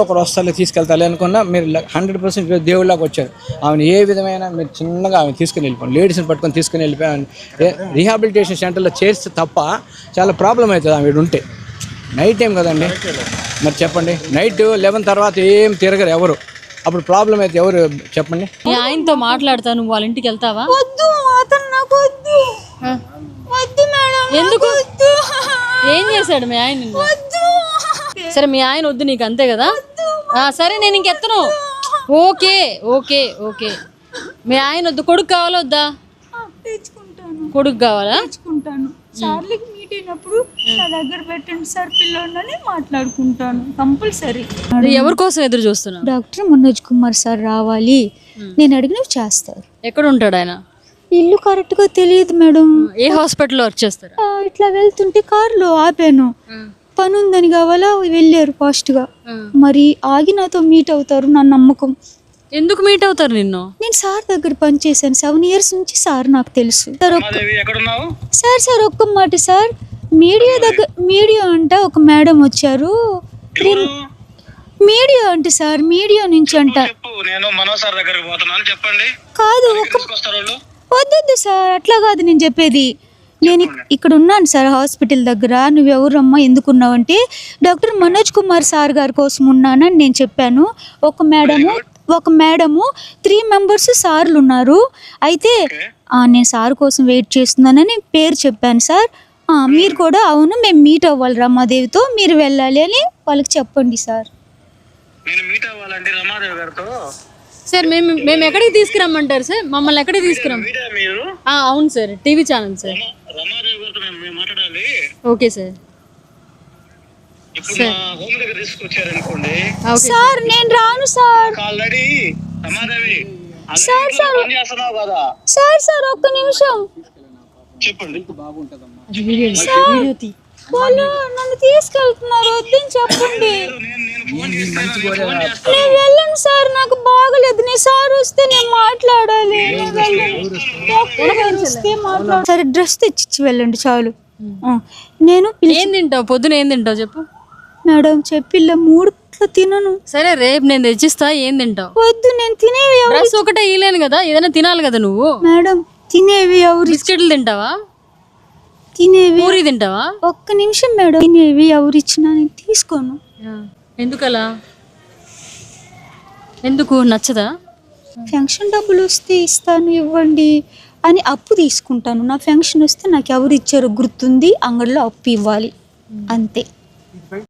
ఒకరు వస్తారు తీసుకెళ్తారు అనుకున్నా మీరు 100% దేవుళ్ళకి వచ్చారు. ఆమెను ఏ విధమైన మీరు చిన్నగా ఆమె తీసుకుని వెళ్ళిపోండి, లేడీస్ని పట్టుకొని తీసుకుని వెళ్ళిపోయాను. రీహాబిలిటేషన్ సెంటర్లో చేస్తే తప్ప చాలా ప్రాబ్లం అవుతుంది ఆమె ఉంటే. నైట్ టైం కదండి, మరి చెప్పండి, నైట్ 11 తర్వాత ఏం తిరగరు ఎవరు, అప్పుడు ప్రాబ్లం అయితే ఎవరు చెప్పండి. ఆయనతో మాట్లాడతాను, నువ్వు వాళ్ళ ఇంటికి వెళ్తావా? వద్దు, అతను నాకు వద్దు. వద్దు మేడం. ఎందుకు? ఏం చేశాడు మీ ఆయన? సరే మీ ఆయన వద్దు నీకు, అంతే కదా? సరే నేను ఇంకెత్తను. ఓకే ఓకే ఓకే, మీ ఆయన వద్దు. కొడుకు కావాలా వద్దా? తెచ్చుకుంటాను. కొడుకు కావాలా? తెచ్చుకుంటాను. సార్లకి మీట్ అయినప్పుడు నా దగ్గర పెట్టండి సార్ పిల్లోడని మాట్లాడుకుంటాను కంపల్సరీ. ఎవరి కోసం ఎదురు చూస్తున్నావు? డాక్టర్ మనోజ్ కుమార్ సార్ రావాలి, నేను అడిగినవి చేస్తారు. ఎక్కడ ఉంటాడు ఆయన? ఇల్లు కరెక్ట్ గా తెలియదు మేడం. ఏ హాస్పిటల్లో వర్క్ చేస్తారు? ఇట్లా వెళ్తుంటే కారులో ఆపాను, పని ఉందని కావాలా వెళ్ళారు ఫాస్ట్ గా. మరి ఆగి నాతో మీట్ అవుతారు నా నమ్మకం. ఎందుకు మీట్ అవుతారు నిన్ను? నేను సార్ దగ్గర పని చేశాను 7 years నుంచి, సార్ నాకు తెలుసు. సార్ ఒక్క మాట సార్, మీడియా అంటే ఒక మేడం వచ్చారు. మీడియా అంటే సార్, మీడియా నుంచి అంట. కాదు, వద్దు సార్, అట్లా కాదు నేను చెప్పేది. నేను ఇక్కడ ఉన్నాను సార్ హాస్పిటల్ దగ్గర. నువ్వెవరమ్మా, ఎందుకున్నావు అంటే డాక్టర్ మనోజ్ కుమార్ సార్ గారి కోసం ఉన్నానని నేను చెప్పాను. ఒక మేడము 3 members సార్లు ఉన్నారు. అయితే నేను సార్ కోసం వెయిట్ చేస్తున్నానని పేరు చెప్పాను సార్. మీరు కూడా అవును మేము మీట్ అవ్వాలి రమాదేవితో, మీరు వెళ్ళాలి అని వాళ్ళకి చెప్పండి సార్. సార్ మేము ఎక్కడికి తీసుకురమ్మంటారు సార్? మమ్మల్ని ఎక్కడికి అవును sir, TV channel sir. Okay sir. Sir నేను రాను సార్. సార్ ఒక్క నిమిషం. వాళ్ళు నన్ను తీసుకెళ్తున్నారు, వద్దని చెప్పండి. నేను వెళ్ళను సార్, నాకు బాగలేదు. నేను సార్ వస్తే నేను మాట్లాడాలి. సరే డ్రెస్ తెచ్చి వెళ్ళండి చాలు. నేను ఏం తింటావు? పొద్దున ఏం తింటావు చెప్పు మేడం. చెప్పిల్ల 3 పూట్ల తినను. సరే రేపు నేను తెచ్చిస్తా, ఏం తింటావు? వద్దు, నేను తినేవి డ్రెస్ ఒకటే ఇలేను కదా, ఏదైనా తినాలి కదా నువ్వు. మేడం తినేవి ఎవరు? బిస్కెట్లు తింటావా? తినేవి. పూరి తింటావా? ఒక్క నిమిషం మేడం. తినేవి ఎవరు ఇచ్చినా నేను తీసుకోను. ఎందుకలా? ఎందుకు నచ్చదా? ఫంక్షన్ డబ్బులు వస్తే ఇస్తాను ఇవ్వండి అని అప్పు తీసుకుంటాను. నా ఫంక్షన్ వస్తే నాకు ఎవరు ఇచ్చారో గుర్తుంది, అంగడిలో అప్పు ఇవ్వాలి, అంతే.